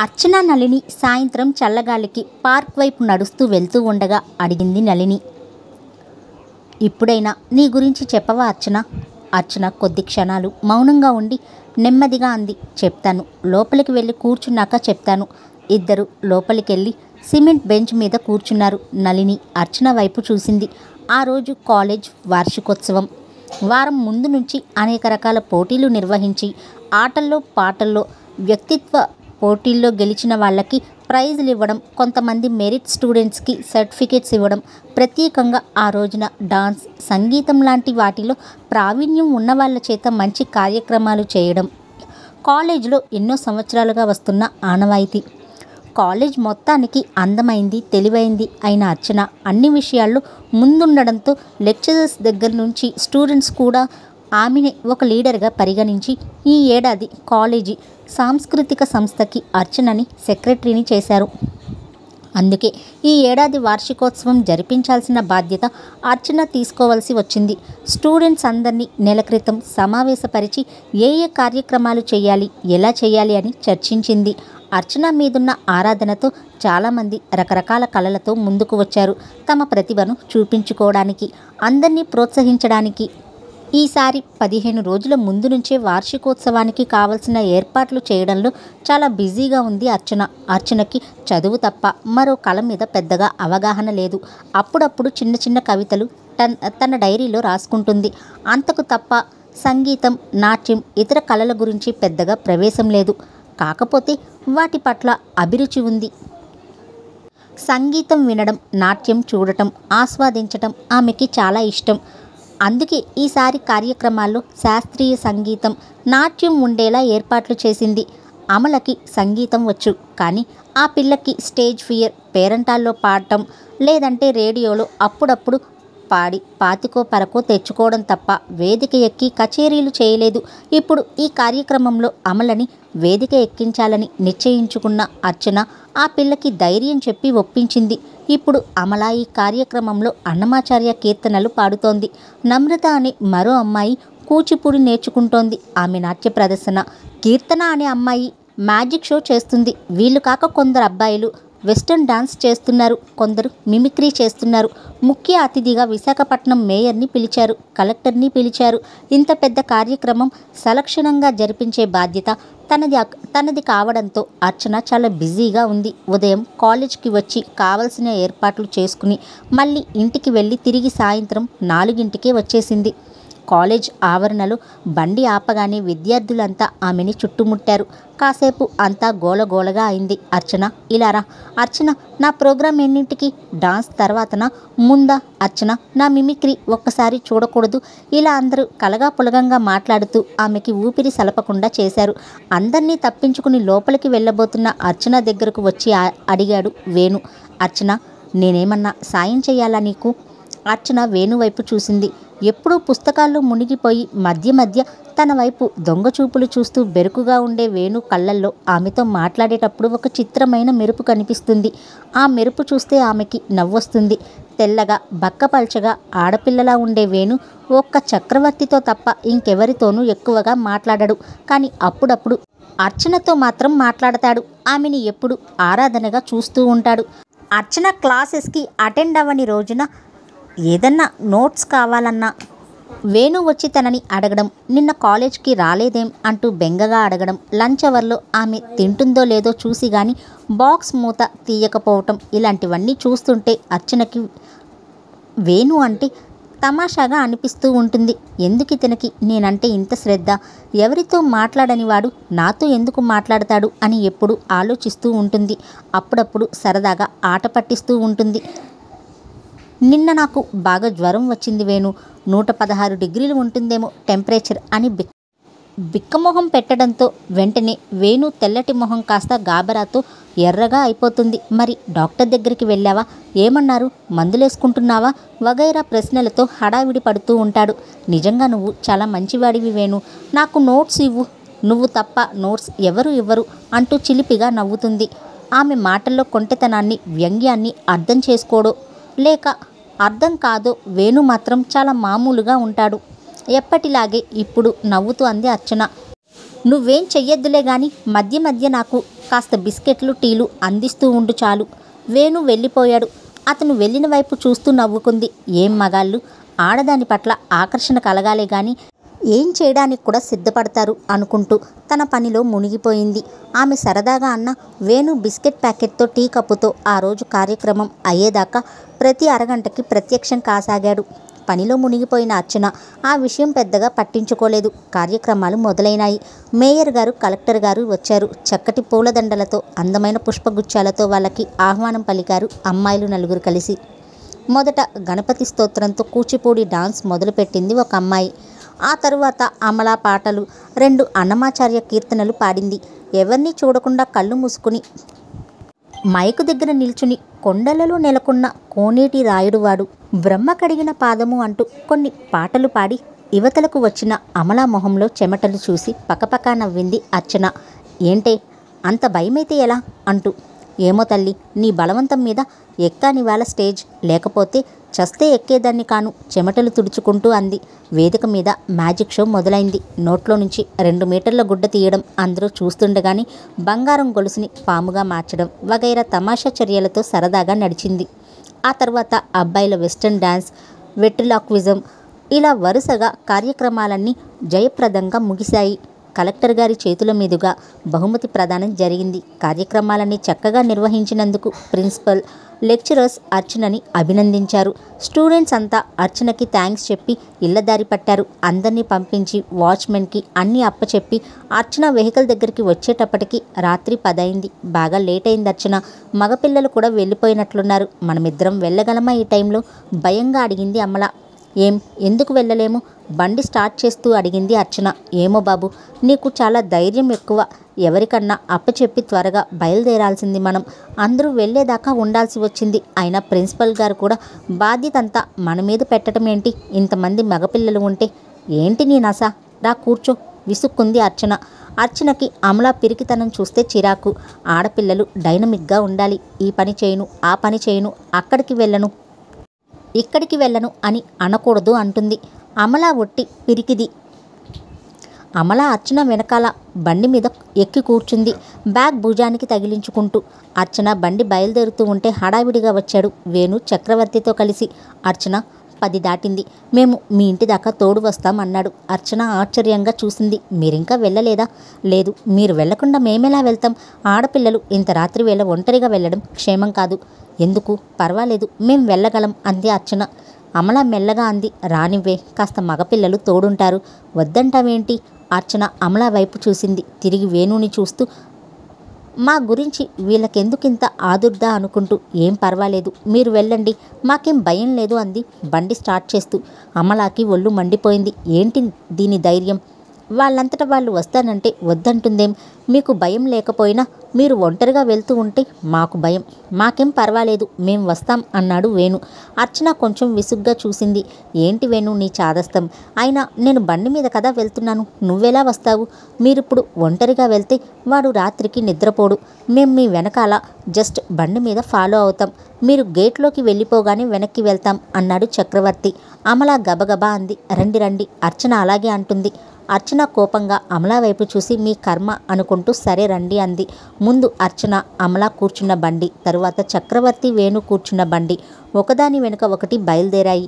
అర్చన నళిని సాయంత్రం చల్లగాలికి పార్క్ వైపు నడుస్తూ వెళ్తూ ఉండగా అడిగింది నళిని. ఇప్పుడైనా నీ గురించి చెప్పవా అర్చన? అర్చన కొద్ది క్షణాలు మౌనంగా ఉండి నెమ్మదిగా అంది. చెప్తాను, లోపలికి వెళ్ళి కూర్చున్నాక చెప్తాను. ఇద్దరు లోపలికెళ్ళి సిమెంట్ బెంచ్ మీద కూర్చున్నారు. నళిని అర్చన వైపు చూసింది. ఆ రోజు కాలేజ్ వార్షికోత్సవం. వారం ముందు నుంచి అనేక రకాల పోటీలు నిర్వహించి ఆటల్లో పాటల్లో వ్యక్తిత్వ పోటీల్లో గెలిచిన వాళ్ళకి ప్రైజులు ఇవ్వడం, కొంతమంది మెరిట్ స్టూడెంట్స్కి సర్టిఫికేట్స్ ఇవ్వడం, ప్రత్యేకంగా ఆ రోజున డాన్స్, సంగీతం లాంటి వాటిలో ప్రావీణ్యం ఉన్న వాళ్ళ చేత మంచి కార్యక్రమాలు చేయడం కాలేజీలో ఎన్నో సంవత్సరాలుగా వస్తున్న ఆనవాయితీ. కాలేజ్ మొత్తానికి అందమైంది, తెలివైంది అయిన అర్చన అన్ని విషయాల్లో ముందుండడంతో లెక్చరర్స్ దగ్గర నుంచి స్టూడెంట్స్ కూడా ఆమెనే ఒక లీడర్గా పరిగణించి ఈ ఏడాది కాలేజీ సాంస్కృతిక సంస్థకి అర్చనని సెక్రటరీని చేశారు. అందుకే ఈ ఏడాది వార్షికోత్సవం జరిపించాల్సిన బాధ్యత అర్చన తీసుకోవాల్సి వచ్చింది. స్టూడెంట్స్ అందరినీ నెల క్రితం సమావేశపరిచి ఏ కార్యక్రమాలు చేయాలి, ఎలా చేయాలి అని చర్చించింది. అర్చన మీదున్న ఆరాధనతో చాలామంది రకరకాల కళలతో ముందుకు వచ్చారు, తమ ప్రతిభను చూపించుకోవడానికి, అందరినీ ప్రోత్సహించడానికి. ఈసారి 15 రోజుల ముందు నుంచే వార్షికోత్సవానికి కావలసిన ఏర్పాట్లు చేయడంలో చాలా బిజీగా ఉంది అర్చన. అర్చనకి చదువు తప్ప మరో కళ మీద పెద్దగా అవగాహన లేదు. అప్పుడప్పుడు చిన్న చిన్న కవితలు తన డైరీలో రాసుకుంటుంది. అంతకు తప్ప సంగీతం, నాట్యం, ఇతర కళల గురించి పెద్దగా ప్రవేశం లేదు. కాకపోతే వాటి పట్ల అభిరుచి ఉంది. సంగీతం వినడం, నాట్యం చూడటం, ఆస్వాదించటం ఆమెకి చాలా ఇష్టం. అందుకే ఈసారి కార్యక్రమాల్లో శాస్త్రీయ సంగీతం, నాట్యం ఉండేలా ఏర్పాట్లు చేసింది. అమలకి సంగీతం వచ్చు, కానీ ఆ పిల్లకి స్టేజ్ ఫియర్. పేరంటాల్లో పాడటం లేదంటే రేడియోలో అప్పుడప్పుడు పాడి పాతికో పరకో తెచ్చుకోవడం తప్ప వేదిక ఎక్కి కచేరీలు చేయలేదు. ఇప్పుడు ఈ కార్యక్రమంలో అమలని వేదిక ఎక్కించాలని నిశ్చయించుకున్న అర్చన ఆ పిల్లకి ధైర్యం చెప్పి ఒప్పించింది. ఇప్పుడు అమల ఈ కార్యక్రమంలో అన్నమాచార్య కీర్తనలు పాడుతోంది. నమ్రత అనే మరో అమ్మాయి కూచిపూడి నేర్చుకుంటోంది. ఆమె నాట్య ప్రదర్శన. కీర్తన అనే అమ్మాయి మ్యాజిక్ షో చేస్తుంది. వీళ్ళు కాక కొందరు అబ్బాయిలు వెస్టర్న్ డాన్స్ చేస్తున్నారు, కొందరు మిమిక్రీ చేస్తున్నారు. ముఖ్య అతిథిగా విశాఖపట్నం మేయర్ని పిలిచారు, కలెక్టర్ని పిలిచారు. ఇంత పెద్ద కార్యక్రమం సలక్షణంగా జరిపించే బాధ్యత తనది కావడంతో అర్చన చాలా బిజీగా ఉంది. ఉదయం కాలేజ్కి వచ్చి కావలసిన ఏర్పాట్లు చేసుకుని మళ్ళీ ఇంటికి వెళ్ళి తిరిగి సాయంత్రం 4ంటికే వచ్చేసింది. కాలేజ్ ఆవరణలో బండి ఆపగానే విద్యార్థులంతా ఆమెని చుట్టుముట్టారు. కాసేపు అంతా గోలగోలగా అయింది. అర్చన, ఇలా రా. అర్చన, నా ప్రోగ్రాం ఎన్నింటికి? డాన్స్ తర్వాతనా, ముందా? అర్చన, నా మిమిక్రీ ఒక్కసారి చూడకూడదు? ఇలా అందరూ కలగా పులగంగా మాట్లాడుతూ ఆమెకి ఊపిరి సలపకుండా చేశారు. అందరినీ తప్పించుకుని లోపలికి వెళ్ళబోతున్న అర్చన దగ్గరకు వచ్చి అడిగాడు వేణు. అర్చన, నేనేమన్నా సాయం చేయాలా నీకు? అర్చన వేణు వైపు చూసింది. ఎప్పుడూ పుస్తకాల్లో మునిగిపోయి మధ్య మధ్య తన వైపు దొంగచూపులు చూస్తూ బెరుకుగా ఉండే వేణు కళ్ళల్లో ఆమెతో మాట్లాడేటప్పుడు ఒక చిత్రమైన మెరుపు కనిపిస్తుంది. ఆ మెరుపు చూస్తే ఆమెకి నవ్వొస్తుంది. తెల్లగా బక్కపల్చగా ఆడపిల్లలా ఉండే వేణు ఒక్క చక్రవర్తితో తప్ప ఇంకెవరితోనూ ఎక్కువగా మాట్లాడడు. కానీ అప్పుడప్పుడు అర్చనతో మాత్రం మాట్లాడతాడు. ఆమెని ఎప్పుడు ఆరాధనగా చూస్తూ ఉంటాడు. అర్చన క్లాసెస్కి అటెండ్ అవ్వని రోజున ఏదన్నా నోట్స్ కావాలన్నా వేణు వచ్చి తనని అడగడం, నిన్న కాలేజ్కి రాలేదేం అంటూ బెంగగా అడగడం, లంచ్ అవర్లో ఆమె తింటుందో లేదో చూసి కానీ బాక్స్ మూత తీయకపోవటం, ఇలాంటివన్నీ చూస్తుంటే అర్చనకి వేణు అంటే తమాషాగా అనిపిస్తూ ఉంటుంది. ఎందుకు ఇతనికి నేనంటే ఇంత శ్రద్ధ? ఎవరితో మాట్లాడని వాడు నాతో ఎందుకు మాట్లాడతాడు అని ఎప్పుడు ఆలోచిస్తూ ఉంటుంది. అప్పుడప్పుడు సరదాగా ఆట పట్టిస్తూ ఉంటుంది. నిన్న నాకు బాగా జ్వరం వచ్చింది వేణు, 116 డిగ్రీలు ఉంటుందేమో టెంపరేచర్ అని బిక్కమొహం పెట్టడంతో వెంటనే వేణు తెల్లటి మొహం కాస్త గాబరాతో ఎర్రగా అయిపోతుంది. మరి డాక్టర్ దగ్గరికి వెళ్ళావా? ఏమన్నారు? మందులేసుకుంటున్నావా? వగైరా ప్రశ్నలతో హడావిడి పడుతూ ఉంటాడు. నిజంగా నువ్వు చాలా మంచివాడివి వేణు, నాకు నోట్స్ ఇవ్వు. నువ్వు తప్ప నోట్స్ ఎవరు ఇవ్వరు అంటూ చిలిపిగా నవ్వుతుంది. ఆమె మాటల్లో కొంటెతనాన్ని, వ్యంగ్యాన్ని అర్థం చేసుకోడో లేక అర్థం కాదో వేణు మాత్రం చాలా మామూలుగా ఉంటాడు. ఎప్పటిలాగే ఇప్పుడు నవ్వుతూ అంది అర్చన. నువ్వేం చెయ్యొద్దులే గాని మధ్య మధ్య నాకు కాస్త బిస్కెట్లు టీలు అందిస్తూ ఉండు చాలు. వేణు వెళ్ళిపోయాడు. అతను వెళ్ళిన వైపు చూస్తూ నవ్వుకుంది. ఏం మగాళ్ళు, ఆడదాని పట్ల ఆకర్షణ కలగాలే గాని ఏం చేయడానికి కూడా సిద్ధపడతారు అనుకుంటూ తన పనిలో మునిగిపోయింది. ఆమె సరదాగా అన్న వేణు బిస్కెట్ ప్యాకెట్తో టీ కప్పుతో ఆ రోజు కార్యక్రమం అయ్యేదాకా ప్రతి అరగంటకి ప్రత్యక్షం కాసాగాడు. పనిలో మునిగిపోయిన అర్చన ఆ విషయం పెద్దగా పట్టించుకోలేదు. కార్యక్రమాలు మొదలైనాయి. మేయర్ గారు, కలెక్టర్ గారు వచ్చారు. చక్కటి పూలదండలతో, అందమైన పుష్పగుచ్చాలతో వాళ్ళకి ఆహ్వానం పలికారు అమ్మాయిలు నలుగురు కలిసి. మొదట గణపతి స్తోత్రంతో కూచిపూడి డాన్స్ మొదలుపెట్టింది ఒక అమ్మాయి. ఆ తరువాత అమలా పాటలు, 2 అన్నమాచార్య కీర్తనలు పాడింది. ఎవరిని చూడకుండా కళ్ళు మూసుకుని మైకు దగ్గర నిల్చుని కొండలలో నెలకొన్న కోనేటి రాయుడువాడు, బ్రహ్మ కడిగిన పాదము అంటూ కొన్ని పాటలు పాడి యువతలకు వచ్చిన అమలా మొహంలో చెమటలు చూసి పకపకా నవ్వింది అర్చన. ఏంటే అంత భయమైతే ఎలా అంటూ. ఏమో తల్లి, నీ బలవంతం మీద ఎక్కానివాళ స్టేజ్, లేకపోతే చస్తే ఎక్కేదాన్ని కాను చెమటలు తుడుచుకుంటూ అంది. వేదిక మీద మ్యాజిక్ షో మొదలైంది. నోట్లో నుంచి 2 మీటర్ల గుడ్డ తీయడం, అందరూ చూస్తుండగానే బంగారం గొలుసుని పాముగా మార్చడం వగైరా తమాషా చర్యలతో సరదాగా నడిచింది. ఆ తర్వాత అబ్బాయిల వెస్టర్న్ డ్యాన్స్, వెట్రిలాక్విజం, ఇలా వరుసగా కార్యక్రమాలన్నీ జయప్రదంగా ముగిశాయి. కలెక్టర్ గారి చేతుల మీదుగా బహుమతి ప్రదానం జరిగింది. కార్యక్రమాలన్నీ చక్కగా నిర్వహించినందుకు ప్రిన్సిపల్, లెక్చరర్స్ అర్చనని అభినందించారు. స్టూడెంట్స్ అంతా అర్చనకి థ్యాంక్స్ చెప్పి ఇళ్లదారి పట్టారు. అందరినీ పంపించి వాచ్మెన్కి అన్నీ అప్పచెప్పి అర్చన వెహికల్ దగ్గరికి వచ్చేటప్పటికి రాత్రి 10 అయింది. బాగా లేట్ అయింది అర్చన. మగపిల్లలు కూడా వెళ్ళిపోయినట్లున్నారు. మనమిద్దరం వెళ్ళగలమా ఈ టైంలో? భయంగా అడిగింది అమల. ఎందుకు వెళ్ళలేము? బండి స్టార్ట్ చేస్తూ అడిగింది అర్చన. ఏమో బాబు, నీకు చాలా ధైర్యం ఎక్కువ. ఎవరికన్నా అప్పచెప్పి త్వరగా బయలుదేరాల్సింది మనం. అందరూ వెళ్ళేదాకా ఉండాల్సి వచ్చింది. అయినా ప్రిన్సిపల్ గారు కూడా బాధ్యత అంతా మన మీద పెట్టడం ఏంటి? ఇంతమంది మగపిల్లలు ఉంటే. ఏంటి నీ నస? రా కూర్చో విసుక్కుంది అర్చన. అర్చనకి అమలా పిరికితనం చూస్తే చిరాకు. ఆడపిల్లలు డైనమిక్గా ఉండాలి. ఈ పని చేయను, ఆ పని చేయను, అక్కడికి వెళ్ళను, ఇక్కడికి వెళ్ళను అని అనకూడదు అంటుంది. అమల ఒట్టి పిరికిది. అమల అర్చన వెనకాల బండి మీద ఎక్కి కూర్చుంది, బ్యాగ్ భుజానికి తగిలించుకుంటూ. అర్చన బండి బయలుదేరుతూ ఉంటే హడావిడిగా వచ్చాడు వేణు చక్రవర్తితో కలిసి. అర్చన 10 దాటింది, మేము మీ ఇంటి దాకా తోడు వస్తాం అన్నాడు. అర్చన ఆశ్చర్యంగా చూసింది. మీరింకా వెళ్ళలేదా? లేదు. మీరు వెళ్లకుండా మేమెలా వెళ్తాం? ఆడపిల్లలు ఇంత రాత్రి వేళ ఒంటరిగా వెళ్ళడం క్షేమం కాదు. ఎందుకు? పర్వాలేదు, మేం వెళ్ళగలం అంది అర్చన. అమల మెల్లగా అంది. రానివ్వే, కాస్త మగపిల్లలు తోడుంటారు. వద్దంటావేంటి? అర్చన అమల వైపు చూసింది. తిరిగి వేణుని చూస్తూ, మా గురించి వీళ్ళకెందుకింత ఆదుర్దా అనుకుంటూ. ఏం పర్వాలేదు, మీరు వెళ్ళండి, మాకేం భయం లేదు అంది బండి స్టార్ట్ చేస్తూ. అమలాకి ఒళ్ళు మండిపోయింది. ఏంటి దీని ధైర్యం? వాళ్ళంతట వాళ్ళు వస్తానంటే వద్దంటుందేం? మీకు భయం లేకపోయినా మీరు ఒంటరిగా వెళ్తూ ఉంటే మాకు భయం. మాకేం పర్వాలేదు, మేం వస్తాం అన్నాడు వేణు. అర్చన కొంచెం విసుగ్గా చూసింది. ఏంటి వేణు నీ చాదస్తం? అయినా నేను బండి మీద కదా వెళ్తున్నాను, నువ్వెలా వస్తావు? మీరిప్పుడు ఒంటరిగా వెళ్తే వాడు రాత్రికి నిద్రపోడు. మేం మీ వెనకాల జస్ట్ బండి మీద ఫాలో అవుతాం. మీరు గేట్లోకి వెళ్ళిపోగానే వెనక్కి వెళ్తాం అన్నాడు చక్రవర్తి. అమల గబగబా అంది. రండి రండి. అర్చన అలాగే అంటుంది. అర్చన కోపంగా అమల వైపు చూసి మీ కర్మ అనుకుంటూ సరే రండి అంది. ముందు అర్చన, అమల కూర్చున్న బండి, తరువాత చక్రవర్తి, వేణు కూర్చున్న బండి ఒకదాని వెనుక ఒకటి బయలుదేరాయి.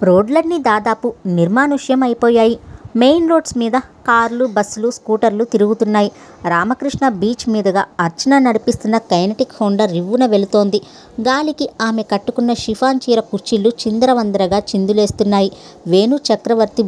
రోడ్లన్నీ దాదాపు నిర్మానుష్యం అయిపోయాయి. మెయిన్ రోడ్స్ మీద కార్లు, బస్సులు, స్కూటర్లు తిరుగుతున్నాయి. రామకృష్ణ బీచ్ మీదుగా అర్చన నడిపిస్తున్న కైనటిక్ హోండా రివ్వున వెళుతోంది. గాలికి ఆమె కట్టుకున్న షిఫాన్ చీర కుర్చీలు చిందరవందరగా చిందులేస్తున్నాయి. వేణు చక్రవర్తి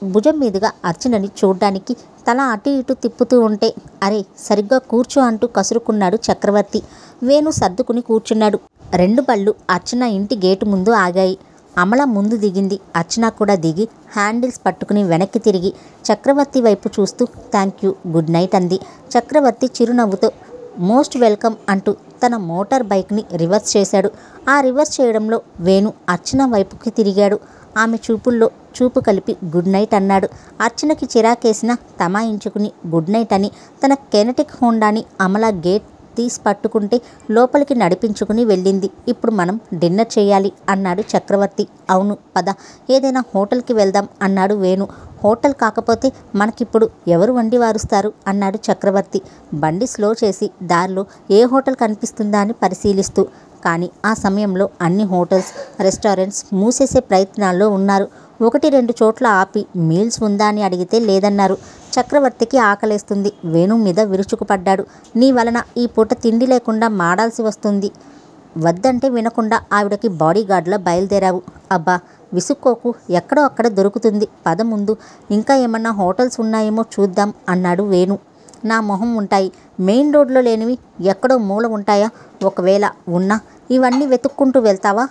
భుజం మీదుగా అర్చనని చూడ్డానికి తల అటు ఇటు తిప్పుతూ ఉంటే, అరే సరిగ్గా కూర్చో అంటూ కసురుకున్నాడు చక్రవర్తి. వేణు సర్దుకుని కూర్చున్నాడు. 2 బళ్ళు అర్చన ఇంటి గేటు ముందు ఆగాయి. అమల ముందు దిగింది. అర్చన కూడా దిగి హ్యాండిల్స్ పట్టుకుని వెనక్కి తిరిగి చక్రవర్తి వైపు చూస్తూ థ్యాంక్ యూ, గుడ్ నైట్ అంది. చక్రవర్తి చిరునవ్వుతో మోస్ట్ వెల్కమ్ అంటూ తన మోటార్ బైక్ని రివర్స్ చేశాడు. ఆ రివర్స్ చేయడంలో వేణు అర్చన వైపుకి తిరిగాడు. ఆమె చూపుల్లో చూపు కలిపి గుడ్ నైట్ అన్నాడు. అర్చనకి చిరాకేసిన తమాయించుకుని గుడ్ నైట్ అని తన కెనటిక్ హోండాని అమల గేట్ తీసి పట్టుకుంటే లోపలికి నడిపించుకుని వెళ్ళింది. ఇప్పుడు మనం డిన్నర్ చేయాలి అన్నాడు చక్రవర్తి. అవును పద, ఏదైనా హోటల్కి వెళ్దాం అన్నాడు వేణు. హోటల్ కాకపోతే మనకిప్పుడు ఎవరు వండి వారుస్తారు అన్నాడు చక్రవర్తి బండి స్లో చేసి దారిలో ఏ హోటల్ కనిపిస్తుందా అని పరిశీలిస్తూ. కానీ ఆ సమయంలో అన్ని హోటల్స్, రెస్టారెంట్స్ మూసేసే ప్రయత్నాల్లో ఉన్నారు. 1-2 చోట్ల ఆపి మీల్స్ ఉందా అని అడిగితే లేదన్నారు. చక్రవర్తికి ఆకలేస్తుంది. వేణు మీద విరుచుకుపడ్డాడు. నీ వలన ఈ పూట తిండి లేకుండా మాడాల్సి వస్తుంది. వద్దంటే వినకుండా ఆవిడకి బాడీగార్డ్లా బయలుదేరావు. అబ్బా విసుక్కోకు, ఎక్కడో అక్కడ దొరుకుతుంది, పద ముందు. ఇంకా ఏమన్నా హోటల్స్ ఉన్నాయేమో చూద్దాం అన్నాడు వేణు. నా మొహం ఉంటాయి, మెయిన్ రోడ్లో లేనివి ఎక్కడో మూల ఉంటాయా? ఒకవేళ ఉన్నా ఇవన్నీ వెతుక్కుంటూ వెళ్తావా?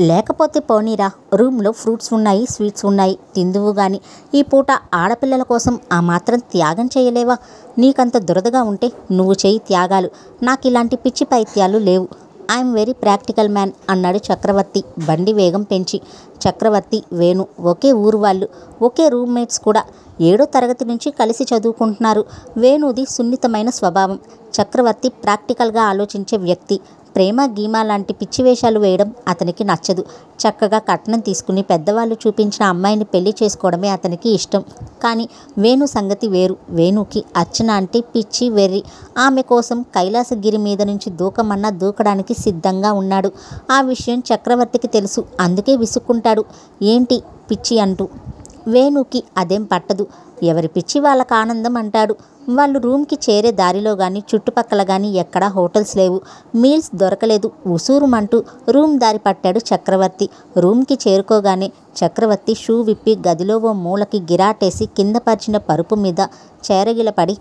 లేకపోతే పోనీరా, రూమ్లో ఫ్రూట్స్ ఉన్నాయి, స్వీట్స్ ఉన్నాయి, తిందువు గాని. ఈ పూట ఆడపిల్లల కోసం ఆ మాత్రం త్యాగం చేయలేవా? నీకంత దురదగా ఉంటే నువ్వు చేయి త్యాగాలు. నాకు ఇలాంటి పిచ్చి పైత్యాలు లేవు. ఐఎమ్ వెరీ ప్రాక్టికల్ మ్యాన్ అన్నాడు చక్రవర్తి బండి వేగం పెంచి. చక్రవర్తి, వేణు ఒకే ఊరు వాళ్ళు, ఒకే రూమ్మేట్స్ కూడా. 7వ తరగతి నుంచి కలిసి చదువుకుంటున్నారు. వేణుది సున్నితమైన స్వభావం. చక్రవర్తి ప్రాక్టికల్గా ఆలోచించే వ్యక్తి. ప్రేమ గీమా లాంటి పిచ్చి వేషాలు వేయడం అతనికి నచ్చదు. చక్కగా కట్నం తీసుకుని పెద్దవాళ్ళు చూపించిన అమ్మాయిని పెళ్లి చేసుకోవడమే అతనికి ఇష్టం. కానీ వేణు సంగతి వేరు. వేణుకి అర్చన అంటే పిచ్చి వెర్రి. ఆమె కోసం కైలాసగిరి మీద నుంచి దూకమన్నా దూకడానికి సిద్ధంగా ఉన్నాడు. ఆ విషయం చక్రవర్తికి తెలుసు. అందుకే విసుక్కుంటాడు, ఏంటి పిచ్చి అంటూ. వేణుకి అదేం పట్టదు. ఎవరి పిచ్చి వాళ్ళకు ఆనందం అంటాడు. వాళ్ళు రూమ్కి చేరే దారిలో కానీ చుట్టుపక్కల కానీ ఎక్కడా హోటల్స్ లేవు. మీల్స్ దొరకలేదు. ఉసూరుమంటూ రూమ్ దారి పట్టాడు చక్రవర్తి. రూమ్కి చేరుకోగానే చక్రవర్తి షూ విప్పి గదిలో ఓ మూలకి గిరాటేసి కింద పరిచిన పరుపు మీద చేరగిలపడి,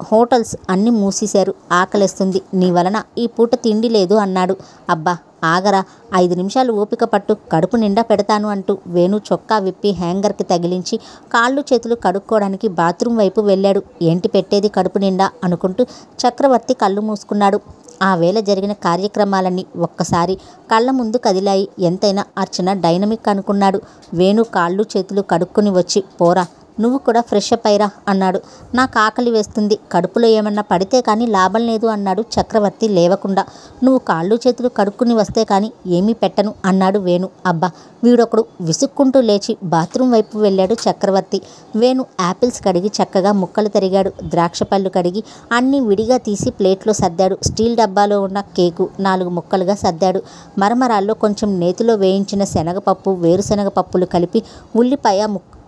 హోటల్స్ అన్నీ మూసేశారు, ఆకలేస్తుంది, నీ వలన ఈ పూట తిండి లేదు అన్నాడు. అబ్బా ఆగరా, 5 నిమిషాలు ఓపిక పట్టు, కడుపు నిండా పెడతాను అంటూ వేణు చొక్కా విప్పి హ్యాంగర్కి తగిలించి కాళ్ళు చేతులు కడుక్కోవడానికి బాత్రూమ్ వైపు వెళ్ళాడు. ఏంటి పెట్టేది కడుపు నిండా అనుకుంటూ చక్రవర్తి కళ్ళు మూసుకున్నాడు. ఆ వేళ జరిగిన కార్యక్రమాలన్నీ ఒక్కసారి కళ్ళ ముందు కదిలాయి. ఎంతైనా అర్చన డైనమిక్ అనుకున్నాడు. వేణు కాళ్ళు చేతులు కడుక్కుని వచ్చి, పోరా నువ్వు కూడా ఫ్రెష్ అప్ అయిరా అన్నాడు. నాకు ఆకలి వేస్తుంది, కడుపులో ఏమన్నా పడితే కానీ లాభం లేదు అన్నాడు చక్రవర్తి లేవకుండా. నువ్వు కాళ్ళు చేతులు కడుక్కుని వస్తే కానీ ఏమీ పెట్టను అన్నాడు వేణు. అబ్బా వీడొకడు విసుక్కుంటూ లేచి బాత్రూమ్ వైపు వెళ్ళాడు చక్రవర్తి. వేణు యాపిల్స్ కడిగి చక్కగా ముక్కలు తరిగాడు. ద్రాక్ష పళ్ళు కడిగి అన్నీ విడిగా తీసి ప్లేట్లో సర్దాడు. స్టీల్ డబ్బాలో ఉన్న కేకు 4 ముక్కలుగా సర్దాడు. మరమరాల్లో కొంచెం నేతిలో వేయించిన శనగపప్పు, వేరుశనగ పప్పులు కలిపి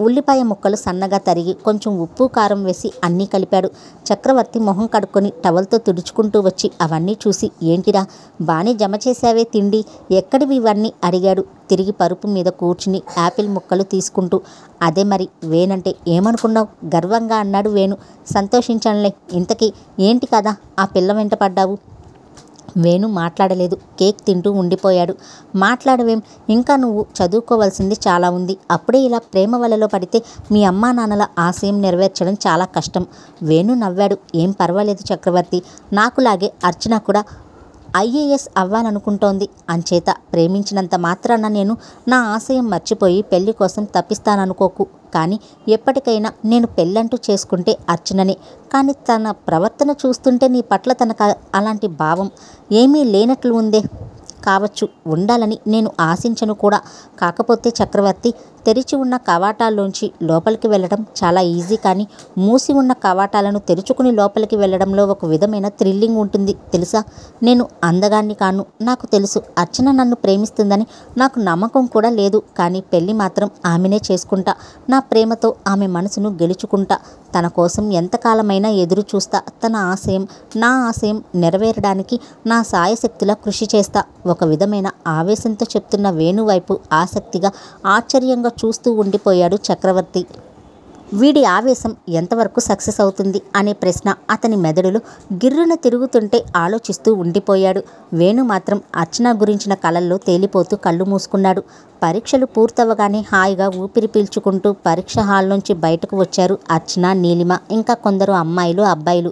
ఉల్లిపాయ ముక్కలు సన్నగా తరిగి కొంచెం ఉప్పు కారం వేసి అన్నీ కలిపాడు. చక్రవర్తి మొహం కడుక్కొని టవల్తో తుడుచుకుంటూ వచ్చి అవన్నీ చూసి, ఏంటిరా బానే జమ చేశావే తిండి, ఎక్కడివి ఇవన్నీ అడిగాడు. తిరిగి పరుపు మీద కూర్చుని యాపిల్ ముక్కలు తీసుకుంటూ. అదే మరి వేనంటే ఏమనుకున్నావు గర్వంగా అన్నాడు వేణు. సంతోషించనులే, ఇంతకీ ఏంటి కదా ఆ పిల్ల వెంట పడ్డావు? వేణు మాట్లాడలేదు. కేక్ తింటూ ఉండిపోయాడు. మాట్లాడవేం, ఇంకా నువ్వు చదువుకోవాల్సింది చాలా ఉంది. అప్పుడే ఇలా ప్రేమ వలలో పడితే మీ అమ్మా నాన్నల ఆశయం నెరవేర్చడం చాలా కష్టం. వేణు నవ్వాడు. ఏం పర్వాలేదు చక్రవర్తి, నాకులాగే అర్చన కూడా ఐఏఎస్ అవ్వాలనుకుంటోంది. అంచేత ప్రేమించినంత మాత్రాన నేను నా ఆశయం మర్చిపోయి పెళ్లి కోసం తప్పిస్తాననుకోకు. కానీ ఎప్పటికైనా నేను పెళ్ళంటూ చేసుకుంటే అర్చననే. కానీ తన ప్రవర్తన చూస్తుంటే నీ పట్ల తనకు అలాంటి భావం ఏమీ లేనట్లు ఉందే. కావచ్చు, ఉండాలని నేను ఆశించను కూడా. కాకపోతే చక్రవర్తి, తెరిచి ఉన్న కవాటాల్లోంచి లోపలికి వెళ్ళడం చాలా ఈజీ. కానీ మూసి ఉన్న కవాటాలను తెరుచుకుని లోపలికి వెళ్ళడంలో ఒక విధమైన థ్రిల్లింగ్ ఉంటుంది తెలుసా. నేను అందగాన్ని కాను, నాకు తెలుసు. అర్చన నన్ను ప్రేమిస్తుందని నాకు నమ్మకం కూడా లేదు. కానీ పెళ్ళి మాత్రం ఆమెనే చేసుకుంటా. నా ప్రేమతో ఆమె మనసును గెలుచుకుంటా. తన కోసం ఎంతకాలమైనా ఎదురు చూస్తా. తన ఆశయం నా ఆశయం నెరవేరడానికి నా సాయశక్తిలా కృషి చేస్తా. ఒక విధమైన ఆవేశంతో చెప్తున్న వేణు వైపు ఆసక్తిగా ఆశ్చర్యంగా చూస్తూ ఉండిపోయాడు చక్రవర్తి. వీడి ఆవేశం ఎంతవరకు సక్సెస్ అవుతుంది అనే ప్రశ్న అతని మెదడులో గిర్రున తిరుగుతుంటే ఆలోచిస్తూ ఉండిపోయాడు. వేణు మాత్రం అర్చన గురించిన కలల్లో తేలిపోతూ కళ్ళు మూసుకున్నాడు. పరీక్షలు పూర్తవగానే హాయిగా ఊపిరి పీల్చుకుంటూ పరీక్ష హాల్ నుంచి బయటకు వచ్చారు అర్చన, నీలిమ, ఇంకా కొందరు అమ్మాయిలు, అబ్బాయిలు.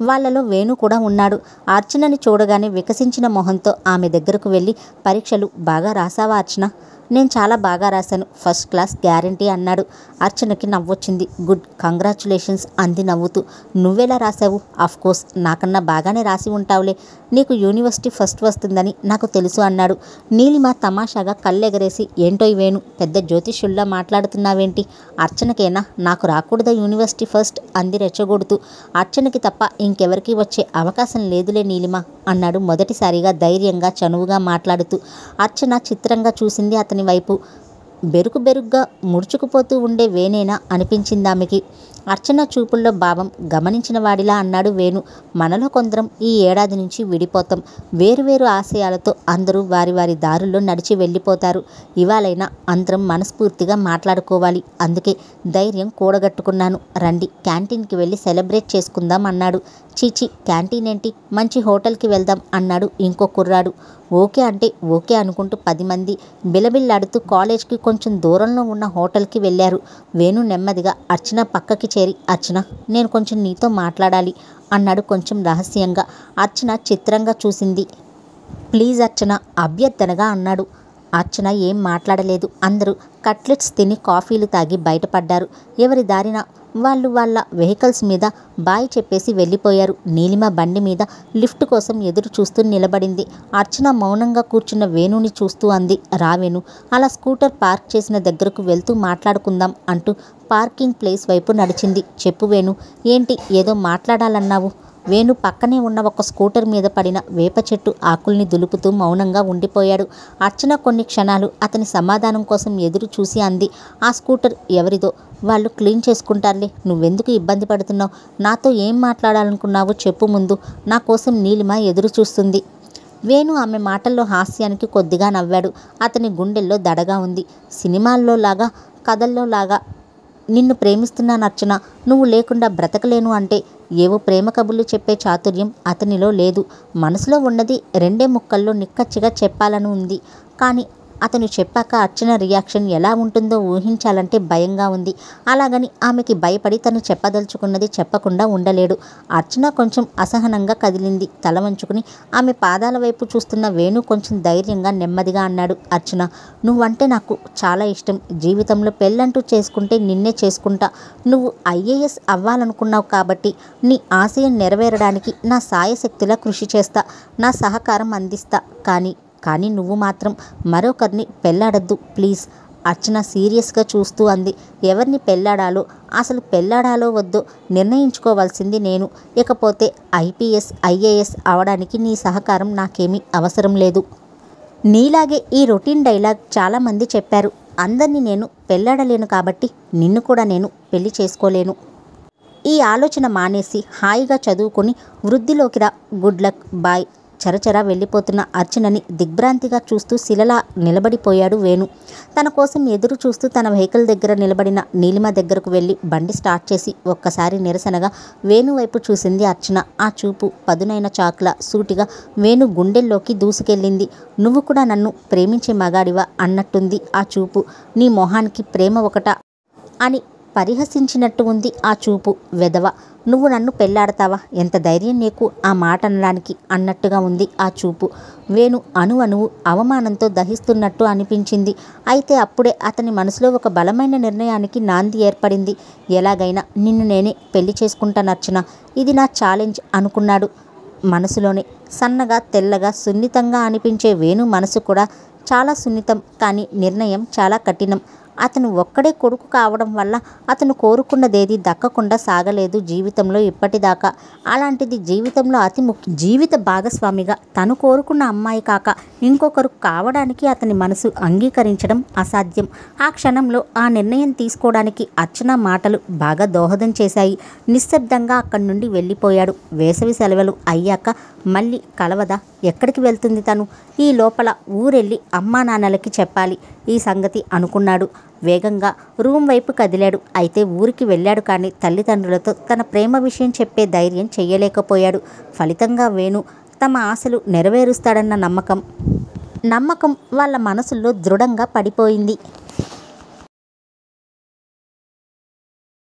వాళ్లలో వేణు కూడా ఉన్నాడు. అర్చనని చూడగానే వికసించిన మొహంతో ఆమె దగ్గరకు వెళ్ళి, పరీక్షలు బాగా రాసావా అర్చన నేను చాలా బాగా రాశాను, ఫస్ట్ క్లాస్ గ్యారంటీ అన్నాడు. అర్చనకి నవ్వొచ్చింది. గుడ్, కంగ్రాచులేషన్స్ అంది నవ్వుతూ. నువ్వెలా రాశావు? కోర్స్ నాకన్నా బాగానే రాసి ఉంటావులే, నీకు యూనివర్సిటీ ఫస్ట్ వస్తుందని నాకు తెలుసు అన్నాడు. నీలిమ తమాషాగా కళ్ళెగరేసి, ఏంటో వేణు పెద్ద జ్యోతిష్యుల్లా మాట్లాడుతున్నావేంటి? అర్చనకేనా, నాకు రాకూడదా యూనివర్సిటీ ఫస్ట్ అంది రెచ్చగొడుతూ. అర్చనకి తప్ప ఇంకెవరికి వచ్చే అవకాశం లేదులే నీలిమ అన్నాడు మొదటిసారిగా ధైర్యంగా చనువుగా మాట్లాడుతూ. అర్చన చిత్రంగా చూసింది అతని వైపు. బెరుకుగా ముడుచుకుపోతూ ఉండే వేణేనా అనిపించింది ఆమెకి. అర్చన చూపుల్లో భావం గమనించిన వాడిలా అన్నాడు వేణు. మనలో కొందరం ఈ ఏడాది నుంచి విడిపోతాం. వేరువేరు ఆశయాలతో అందరూ వారి వారి దారుల్లో నడిచి వెళ్ళిపోతారు. ఇవాళైనా అందరం మనస్ఫూర్తిగా మాట్లాడుకోవాలి. అందుకే ధైర్యం కూడగట్టుకున్నాను. రండి, క్యాంటీన్కి వెళ్ళి సెలబ్రేట్ చేసుకుందాం అన్నాడు. చీచి, క్యాంటీన్ ఏంటి, మంచి హోటల్కి వెళ్దాం అన్నాడు ఇంకో కుర్రాడు. ఓకే అంటే ఓకే అనుకుంటూ 10 మంది బిలబిల్లాడుతూ కాలేజ్కి కొంచెం దూరంలో ఉన్న హోటల్కి వెళ్ళారు. వేణు నెమ్మదిగా అర్చన పక్కకి చేరి, అర్చన, నేను కొంచెం నీతో మాట్లాడాలి అన్నాడు కొంచెం రహస్యంగా. అర్చన చిత్రంగా చూసింది. ప్లీజ్ అర్చన అభ్యర్థనగా అన్నాడు. అర్చన ఏం మాట్లాడలేదు. అందరూ కట్లెట్స్ తిని కాఫీలు తాగి బయటపడ్డారు. ఎవరి దారిన వాళ్ళు వాళ్ళ వెహికల్స్ మీద బాయ్ చెప్పేసి వెళ్ళిపోయారు. నీలిమ బండి మీద లిఫ్ట్ కోసం ఎదురు చూస్తూ నిలబడింది. అర్చన మౌనంగా కూర్చున్న వేణుని చూస్తూ అంది, రా వేణు, అలా స్కూటర్ పార్క్ చేసిన దగ్గరకు వెళ్తూ మాట్లాడుకుందాం అంటూ పార్కింగ్ ప్లేస్ వైపు నడిచింది. చెప్పు వేణు, ఏంటి ఏదో మాట్లాడాలన్నావు? వేణు పక్కనే ఉన్న ఒక స్కూటర్ మీద పడిన వేప చెట్టు ఆకుల్ని దులుపుతూ మౌనంగా ఉండిపోయాడు. అర్చన కొన్ని క్షణాలు అతని సమాధానం కోసం ఎదురు చూసి అంది, ఆ స్కూటర్ ఎవరిదో, వాళ్ళు క్లీన్ చేసుకుంటారులే, నువ్వెందుకు ఇబ్బంది పడుతున్నావు? నాతో ఏం మాట్లాడాలనుకున్నావో చెప్పు ముందు, నా కోసం నీలిమ ఎదురు చూస్తుంది. వేణు ఆమె మాటల్లో హాస్యానికి కొద్దిగా నవ్వాడు. అతని గుండెల్లో దడగా ఉంది. సినిమాల్లో లాగా, కథల్లో లాగా నిన్ను ప్రేమిస్తున్నాను అర్చన, నువ్వు లేకుండా బ్రతకలేను అంటే ఏవో ప్రేమ కబుర్లు చెప్పే చాతుర్యం అతనిలో లేదు. మనసులో ఉన్నది 2 ముక్కల్లో నిక్కచ్చిగా చెప్పాలని ఉంది. కానీ అతను చెప్పాక అర్చన రియాక్షన్ ఎలా ఉంటుందో ఊహించాలంటే భయంగా ఉంది. అలాగని ఆమెకి భయపడి తను చెప్పదలుచుకున్నది చెప్పకుండా ఉండలేడు. అర్చన కొంచెం అసహనంగా కదిలింది. తల వంచుకుని ఆమె పాదాల వైపు చూస్తున్న వేణు కొంచెం ధైర్యంగా నెమ్మదిగా అన్నాడు, అర్చన, నువ్వంటే నాకు చాలా ఇష్టం. జీవితంలో పెళ్ళంటూ చేసుకుంటే నిన్నే చేసుకుంటా. నువ్వు IAS అవ్వాలనుకున్నావు కాబట్టి నీ ఆశయం నెరవేరడానికి నా సాయశక్తిలా కృషి చేస్తా, నా సహకారం అందిస్తా. కానీ నువ్వు మాత్రం మరొకరిని పెళ్ళాడద్దు ప్లీజ్. అర్చన సీరియస్గా చూస్తూ అంది. ఎవరిని పెళ్ళాడాలో, అసలు పెళ్ళాడాలో వద్దో నిర్ణయించుకోవాల్సింది నేను. ఇకపోతే IPS IAS అవడానికి నీ సహకారం నాకేమీ అవసరం లేదు. నీలాగే ఈ రొటీన్ డైలాగ్ చాలామంది చెప్పారు. అందరినీ నేను పెళ్ళాడలేను కాబట్టి నిన్ను కూడా నేను పెళ్లి చేసుకోలేను. ఈ ఆలోచన మానేసి హాయిగా చదువుకొని వృద్ధిలోకి రా. Good luck, bye. చరచరా వెళ్ళిపోతున్న అర్చనని దిగ్భ్రాంతిగా చూస్తూ శిలలా నిలబడిపోయాడు వేణు. తన కోసం ఎదురు చూస్తూ తన వెహికల్ దగ్గర నిలబడిన నీలిమ దగ్గరకు వెళ్ళి బండి స్టార్ట్ చేసి ఒక్కసారి నిరసనగా వేణు వైపు చూసింది అర్చన. ఆ చూపు పదునైన చాకులా సూటిగా వేణు గుండెల్లోకి దూసుకెళ్ళింది. నువ్వు కూడా నన్ను ప్రేమించే మగాడివా అన్నట్టుంది ఆ చూపు. నీ మొహానికి ప్రేమ ఒకటా అని పరిహసించినట్టు ఉంది ఆ చూపు. వెధవ, నువ్వు నన్ను పెళ్ళాడతావా? ఎంత ధైర్యం నీకు ఆ మాట అనడానికి అన్నట్టుగా ఉంది ఆ చూపు. వేణు అణువణువు అవమానంతో దహిస్తున్నట్టు అనిపించింది. అయితే అప్పుడే అతని మనసులో ఒక బలమైన నిర్ణయానికి నాంది ఏర్పడింది. ఎలాగైనా నిన్ను నేనే పెళ్లి చేసుకుంటాను అర్చన, ఇది నా ఛాలెంజ్ అనుకున్నాడు మనసులోనే. సన్నగా తెల్లగా సున్నితంగా అనిపించే వేణు మనసు కూడా చాలా సున్నితం. కానీ నిర్ణయం చాలా కఠినం. అతను ఒక్కడే కొడుకు కావడం వల్ల అతను కోరుకున్నదేది దక్కకుండా సాగలేదు జీవితంలో ఇప్పటిదాకా. అలాంటిది జీవితంలో అతి జీవిత భాగస్వామిగా తను కోరుకున్న అమ్మాయి కాక ఇంకొకరు కావడానికి అతని మనసు అంగీకరించడం అసాధ్యం. ఆ క్షణంలో ఆ నిర్ణయం తీసుకోవడానికి అర్చన మాటలు బాగా దోహదం చేశాయి. నిశ్శబ్దంగా అక్కడి నుండి వెళ్ళిపోయాడు. వేసవి సెలవులు అయ్యాక మళ్ళీ కలవదా? ఎక్కడికి వెళ్తుంది తను? ఈ లోపల ఊరెళ్ళి అమ్మా నాన్నలకి చెప్పాలి ఈ సంగతి అనుకున్నాడు. వేగంగా రూమ్ వైపు కదిలాడు. అయితే ఊరికి వెళ్ళాడు కానీ తల్లిదండ్రులతో తన ప్రేమ విషయం చెప్పే ధైర్యం చెయ్యలేకపోయాడు. ఫలితంగా వేణు తమ ఆశలు నెరవేరుస్తాడన్న నమ్మకం వాళ్ళ మనసుల్లో దృఢంగా పడిపోయింది.